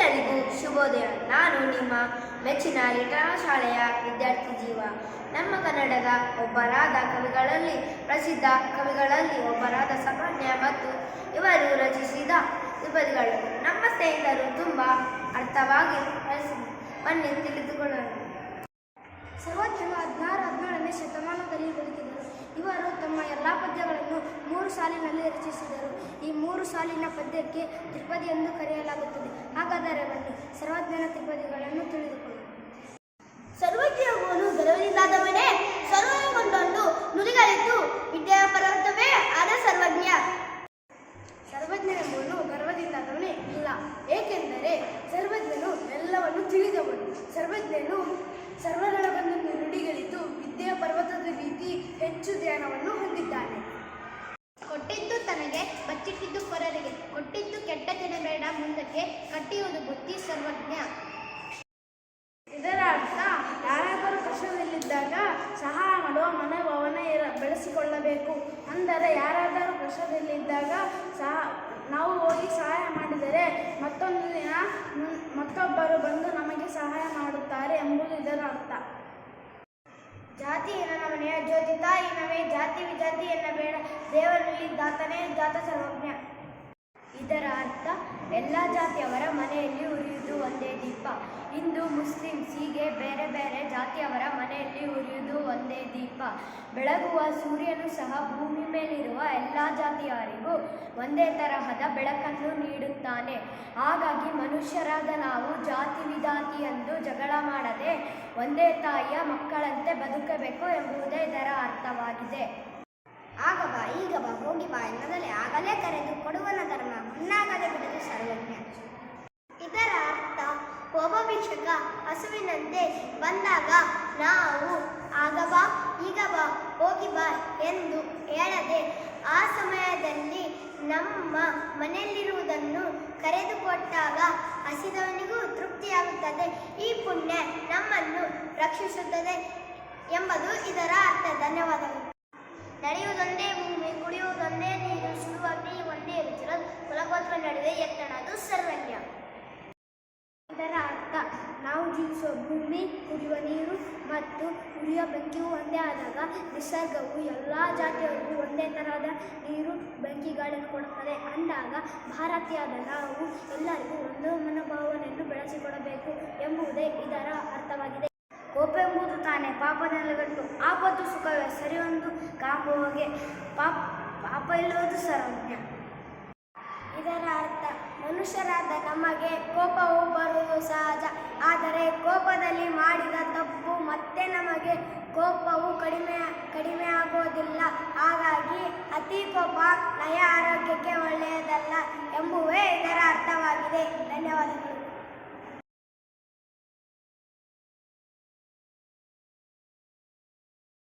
ಎಲ್ಲರಿಗೂ ಶುಭೋದಯ. ನಾನು ನಿಮ್ಮ ಮೆಚ್ಚಿನ ಲಿಟನ ಶಾಲೆಯ ವಿದ್ಯಾರ್ಥಿ ಜೀವ. ನಮ್ಮ ಕನ್ನಡದ ಒಬ್ಬರಾದ ಕವಿಗಳಲ್ಲಿ ಪ್ರಸಿದ್ಧ ಕವಿಗಳಲ್ಲಿ ಒಬ್ಬರಾದ ಸರ್ವಜ್ಞ ಮತ್ತು ಇವರು ರಚಿಸಿದ ತ್ರಿಪದಿಗಳು ನಮ್ಮ ಸ್ನೇಹಿತರು ತುಂಬ ಅರ್ಥವಾಗಿ ಬನ್ನಿ ತಿಳಿದುಕೊಳ್ಳೋಣ. ಸರ್ವಜ್ಞರು 16-17ನೇ ಶತಮಾನದಲ್ಲಿ ಬದುಕಿದರು. ಇವರು ತಮ್ಮ ಎಲ್ಲ ಪದ್ಯಗಳನ್ನು 3 ಸಾಲಿನಲ್ಲಿ ರಚಿಸಿದರು. ಈ 3 ಸಾಲಿನ ಪದ್ಯಕ್ಕೆ ತ್ರಿಪದಿ ಎಂದು ಕರೆಯಲಾಗುತ್ತದೆ. ಹಾಗಾದರೆ ಬನ್ನಿ ಸರ್ವಜ್ಞನ ತ್ರಿಪದಿಗಳನ್ನು ತಿಳಿದುಕೊಳ್ಳೋಣ. ಸರ್ವಜ್ಞನು ಗರ್ವದಿಂದಾದವನೇ, ಸರ್ವಗೊಂಡೊಂದು ನುಡಿಗಳಿದ್ದು ವಿದ್ಯೆಯ ಪರ್ವತವೇ ಆದ ಸರ್ವಜ್ಞ. ಸರ್ವಜ್ಞನೆಂಬುವನು ಗರ್ವದಿಂದಾದವನೇ ಇಲ್ಲ, ಏಕೆಂದರೆ ಸರ್ವಜ್ಞನು ಎಲ್ಲವನ್ನು ತಿಳಿದವನು. ಸರ್ವಜ್ಞನು ಸರ್ವದೊಳಗೊಂದು ನುಡಿಗಳಿದ್ದು ವಿದ್ಯೆಯ ಪರ್ವತದ ರೀತಿ ಹೆಚ್ಚು ಜ್ಞಾನವನ್ನು ಹೊಂದಿದ್ದಾನೆ. ಕೊಟ್ಟಿದ್ದು ತನಗೆ, ಬಚ್ಚಿಟ್ಟಿದ್ದು ಪರರಿಗೆ, ಕೊಟ್ಟಿದ್ದು ಕೆಟ್ಟ ಜನಬೇಡ ಮುಂದಕ್ಕೆ, ಕಟ್ಟಿಯುವುದು ಬುದ್ಧಿ ಸರ್ವಜ್ಞ. ಇದರ ಅರ್ಥ, ಯಾರಾದರೂ ಕಷ್ಟದಲ್ಲಿದ್ದಾಗ ಸಹಾಯ ಮಾಡುವ ಮನೋಭಾವನೆ ಬೆಳೆಸಿಕೊಳ್ಳಬೇಕು. ಅಂದರೆ ಯಾರಾದರೂ ಕಷ್ಟದಲ್ಲಿದ್ದಾಗ ನಾವು ಹೋಗಿ ಸಹಾಯ ಮಾಡಿದರೆ ಮತ್ತೊಂದು ದಿನ ಮತ್ತೊಬ್ಬರು ಬಂದು ನಮಗೆ ಸಹಾಯ ಮಾಡುತ್ತಾರೆ ಎಂಬುದು ಇದರ ಅರ್ಥ. ಜಾತಿ ಎನ್ನವನೆಯ ಜ್ಯೋತಿ ತಾಯಿನವೇ, ಜಾತಿ ವಿಜಾತಿ ಎನ್ನಬೇಡ, ದೇವರಲ್ಲಿ ದಾತನೇ ಜಾತ ಸರ್ವಜ್ಞ. ಇದರ ಅರ್ಥ, ಎಲ್ಲ ಜಾತಿಯವರ ಮನೆಯಲ್ಲಿ ಉರಿಯುವುದು ಒಂದೇ ದೀಪ. ಹಿಂದೂ, ಮುಸ್ಲಿಮ್ಸ್ ಹೀಗೆ ಬೇರೆ ಬೇರೆ ಜಾತಿಯವರ ಮನೆಯಲ್ಲಿ ಉರಿಯುವುದು ಒಂದೇ ದೀಪ. ಬೆಳಗುವ ಸೂರ್ಯನು ಸಹ ಭೂಮಿ ಮೇಲಿರುವ ಎಲ್ಲ ಜಾತಿಯವರಿಗೂ ಒಂದೇ ತರಹದ ಬೆಳಕನ್ನು ನೀಡುತ್ತಾನೆ. ಹಾಗಾಗಿ ಮನುಷ್ಯರಾದ ನಾವು ಜಾತಿ ವಿಜಾತಿ ಎಂದು ಜಗಳ ಮಾಡದೆ ಒಂದೇ ತಾಯಿಯ ಮಕ್ಕಳಂತೆ ಬದುಕಬೇಕು ಎಂಬುದೇ ಇದರ ಅರ್ಥವಾಗಿದೆ. ಆಗ ಬಾ, ಈಗ ಬಾ, ಹೋಗಿ ಬಾ ಎನ್ನದಲೇ ಆಗಲೇ ಕರೆದು ಕೊಡುವನ ಧರ್ಮ, ಮಣ್ಣಾಗದೆ ಬಿಡದು ಸರ್ವಜ್ಞ. ಇದರ ಅರ್ಥ, ಒಬ್ಬ ಭಿಕ್ಷುಕ ಹಸುವಿನಂತೆ ಬಂದಾಗ ನಾವು ಆಗ ಬಾ, ಈಗ ಬಾ, ಹೋಗಿ ಬಾ ಎಂದು ಹೇಳದೆ ಆ ಸಮಯದಲ್ಲಿ ನಮ್ಮ ಮನೆಯಲ್ಲಿರುವುದನ್ನು ಕರೆದುಕೊಟ್ಟಾಗ ಹಸಿದವನಿಗೂ ತೃಪ್ತಿಯಾಗುತ್ತದೆ. ಈ ಪುಣ್ಯ ನಮ್ಮನ್ನು ರಕ್ಷಿಸುತ್ತದೆ ಎಂಬುದು ಇದರ ಅರ್ಥ. ಧನ್ಯವಾದಗಳು. ನಡೆಯುವುದೊಂದೇ ಭೂಮಿ, ಕುಡಿಯುವುದೊಂದೇ ನೀರು, ಸುಡುವ ಅಗ್ನಿ ಒಂದೇ ರುಚಿರ, ಕುಲಗೋತ್ರ ನಡುವೆ ಎತ್ತಣದು ಸರ್ವಜ್ಞ. ಇದರ ಅರ್ಥ, ನಾವು ಜೀವಿಸುವ ಭೂಮಿ, ಕುಡಿಯುವ ನೀರು ಮತ್ತು ಉರಿಯುವ ಬೆಂಕಿಯು ಒಂದೇ ಆದಾಗ ನಿಸರ್ಗವು ಎಲ್ಲ ಜಾತಿಯವರಿಗೂ ಒಂದೇ ತರಹದ ನೀರು, ಬೆಂಕಿ, ಗಾಳಿಯನ್ನು ಕೊಡುತ್ತದೆ. ಅಂದಾಗ ಭಾರತೀಯರಾದ ನಾವು ಎಲ್ಲರಿಗೂ ಒಂದು ಮನೋಭಾವನೆಯನ್ನು ಬೆಳೆಸಿಕೊಡಬೇಕು ಎಂಬುದೇ ಇದರ ಅರ್ಥವಾಗಿದೆ. ಕೋಪ ಎಂಬುದು ತಾನೇ ಪಾಪದಲ್ಲಗಟ್ಟು, ಆಪತ್ತು ಸುಖವೇ ಸರಿಯೊಂದು ಕಾಂಬುವಗೆ, ಪಾಪ ಇಲ್ಲುವುದು ಸರ್ವಜ್ಞ. ಇದರ ಅರ್ಥ, ಮನುಷ್ಯರಾದ ನಮಗೆ ಕೋಪವು ಬರುವುದು ಸಹಜ. ಆದರೆ ಕೋಪದಲ್ಲಿ ಮಾಡಿದ ತಪ್ಪು ಮತ್ತೆ ನಮಗೆ ಕೋಪವು ಕಡಿಮೆ ಆಗುವುದಿಲ್ಲ. ಹಾಗಾಗಿ ಅತಿ ಕೋಪ ನಯ ಆರೋಗ್ಯಕ್ಕೆ ಒಳ್ಳೆಯದಲ್ಲ ಎಂಬುವೇ ಇದರ ಅರ್ಥವಾಗಿದೆ. ಧನ್ಯವಾದಗಳು.